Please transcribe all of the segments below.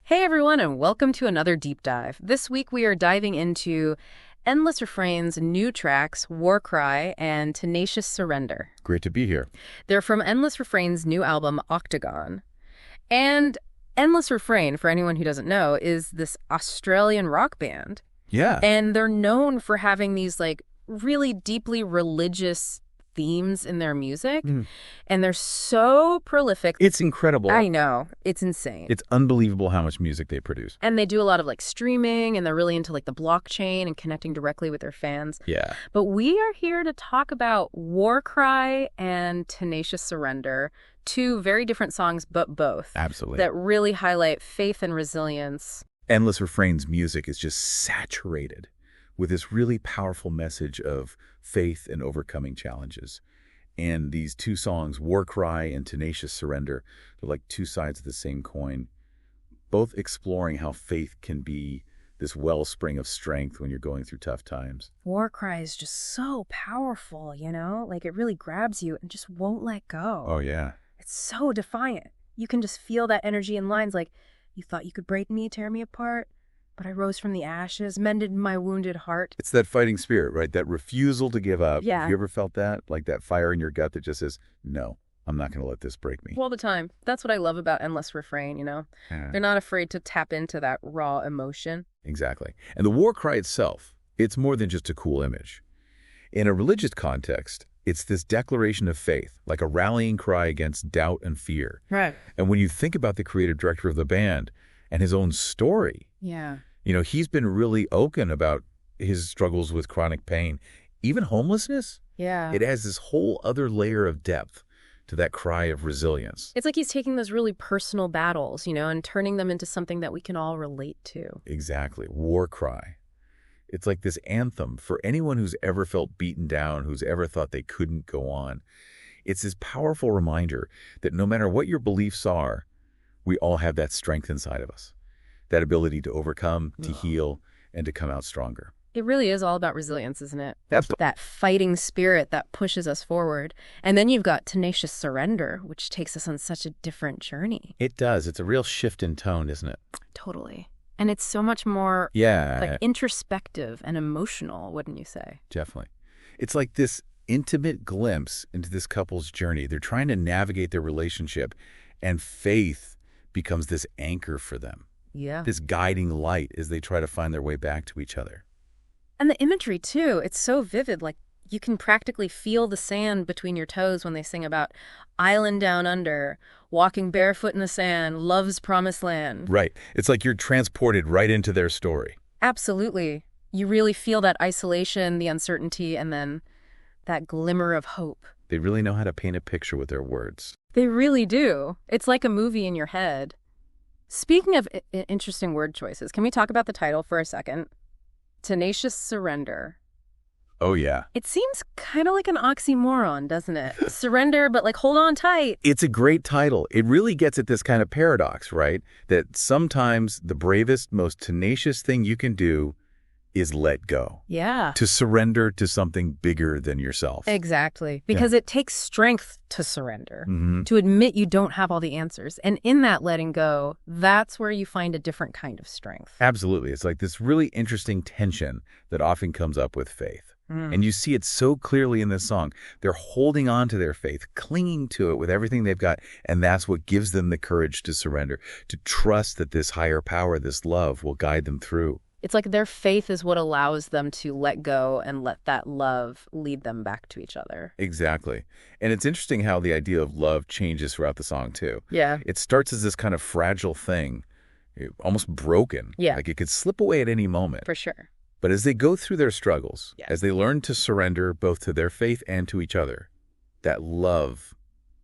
Hey everyone, and welcome to another deep dive. This week we are diving into Endless Refrain's new tracks, War Cry and Tenacious Surrender. Great to be here. They're from Endless Refrain's new album, Octagon. And Endless Refrain, for anyone who doesn't know, is this Australian rock band. Yeah. And they're known for having these really deeply religious themes in their music. And they're so prolific. It's incredible. I know. It's insane. It's unbelievable how much music they produce. And they do a lot of streaming, and they're really into the blockchain and connecting directly with their fans. Yeah. But we are here to talk about War Cry and Tenacious Surrender, two very different songs, but both. Absolutely. That really highlight faith and resilience. Endless Refrain's music is just saturated with this really powerful message of faith and overcoming challenges. And these two songs, War Cry and Tenacious Surrender, they're like two sides of the same coin, both exploring how faith can be this wellspring of strength when you're going through tough times. War Cry is just so powerful, it really grabs you and just won't let go. Oh, yeah. It's so defiant. You can just feel that energy in lines like, you thought you could break me, tear me apart, but I rose from the ashes, mended my wounded heart. It's that fighting spirit, right? That refusal to give up. Yeah. Have you ever felt that? Like that fire in your gut that just says, no, I'm not going to let this break me. All the time. That's what I love about Endless Refrain, Yeah. They're not afraid to tap into that raw emotion. Exactly. And the war cry itself, it's more than just a cool image. In a religious context, it's this declaration of faith, like a rallying cry against doubt and fear. Right. And when you think about the creative director of the band and his own story, Yeah. He's been really open about his struggles with chronic pain, even homelessness. Yeah. It adds this whole other layer of depth to that cry of resilience. It's like he's taking those really personal battles, and turning them into something that we can all relate to. Exactly. War cry. It's like this anthem for anyone who's ever felt beaten down, who's ever thought they couldn't go on. It's this powerful reminder that no matter what your beliefs are, we all have that strength inside of us, that ability to overcome, to heal, and to come out stronger. It really is all about resilience, isn't it? Absolutely. That fighting spirit that pushes us forward. And then you've got Tenacious Surrender, which takes us on such a different journey. It does. It's a real shift in tone, isn't it? Totally. And it's so much more introspective and emotional, wouldn't you say? Definitely. It's like this intimate glimpse into this couple's journey. They're trying to navigate their relationship, and faith becomes this anchor for them. Yeah. This guiding light as they try to find their way back to each other. And the imagery, too, it's so vivid. You can practically feel the sand between your toes when they sing about island down under, walking barefoot in the sand, love's promised land. Right. It's like you're transported right into their story. Absolutely. You really feel that isolation, the uncertainty, and then that glimmer of hope. They really know how to paint a picture with their words. They really do. It's like a movie in your head. Speaking of interesting word choices, can we talk about the title for a second? Tenacious Surrender. Oh, yeah. It seems kind of like an oxymoron, doesn't it? Surrender, but hold on tight. It's a great title. It really gets at this kind of paradox, right? That sometimes the bravest, most tenacious thing you can do is let go. Yeah. To surrender to something bigger than yourself. Exactly. Because it takes strength to surrender, to admit you don't have all the answers. And in that letting go, that's where you find a different kind of strength. Absolutely. It's like this really interesting tension that often comes up with faith. And you see it so clearly in this song. They're holding on to their faith, clinging to it with everything they've got. And that's what gives them the courage to surrender, to trust that this higher power, this love, will guide them through. It's like their faith is what allows them to let go and let that love lead them back to each other. Exactly. And it's interesting how the idea of love changes throughout the song, too. Yeah. It starts as this kind of fragile thing, almost broken. Yeah. Like it could slip away at any moment. For sure. But as they go through their struggles, Yes. as they learn to surrender both to their faith and to each other, that love,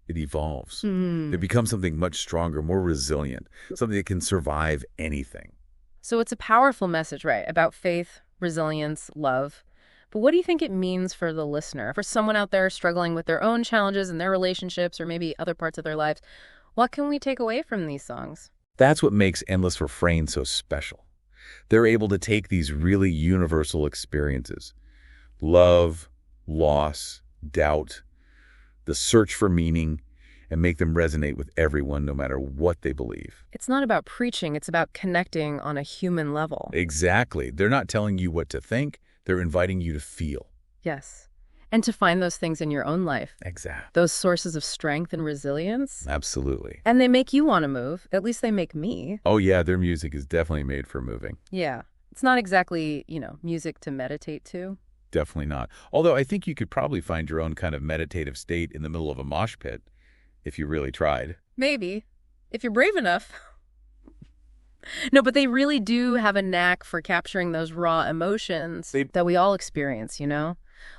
it evolves. It becomes something much stronger, more resilient, something that can survive anything. So it's a powerful message, right, about faith, resilience, love. But what do you think it means for the listener, for someone out there struggling with their own challenges in their relationships or maybe other parts of their lives? What can we take away from these songs? That's what makes Endless Refrain so special. They're able to take these really universal experiences, love, loss, doubt, the search for meaning, and make them resonate with everyone no matter what they believe. It's not about preaching, it's about connecting on a human level. Exactly. They're not telling you what to think, they're inviting you to feel. Yes. And to find those things in your own life. Exactly. Those sources of strength and resilience. Absolutely. And they make you want to move. At least they make me. Oh yeah, their music is definitely made for moving. Yeah. It's not exactly, music to meditate to. Definitely not. Although I think you could probably find your own kind of meditative state in the middle of a mosh pit if you really tried. Maybe. If you're brave enough. No, but they really do have a knack for capturing those raw emotions that we all experience,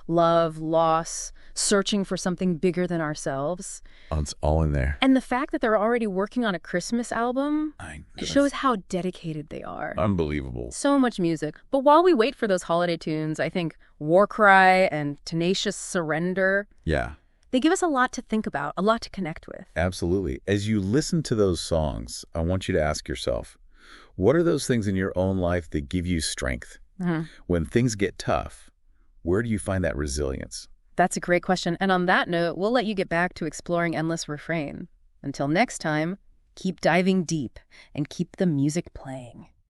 Love, loss, searching for something bigger than ourselves. Oh, it's all in there. And the fact that they're already working on a Christmas album It shows how dedicated they are. Unbelievable. So much music. But while we wait for those holiday tunes, I think War Cry and Tenacious Surrender, Yeah, they give us a lot to think about, a lot to connect with. absolutely. As you listen to those songs, I want you to ask yourself, what are those things in your own life that give you strength? When things get tough, where do you find that resilience? That's a great question. And on that note, we'll let you get back to exploring Endless Refrain. Until next time, keep diving deep and keep the music playing.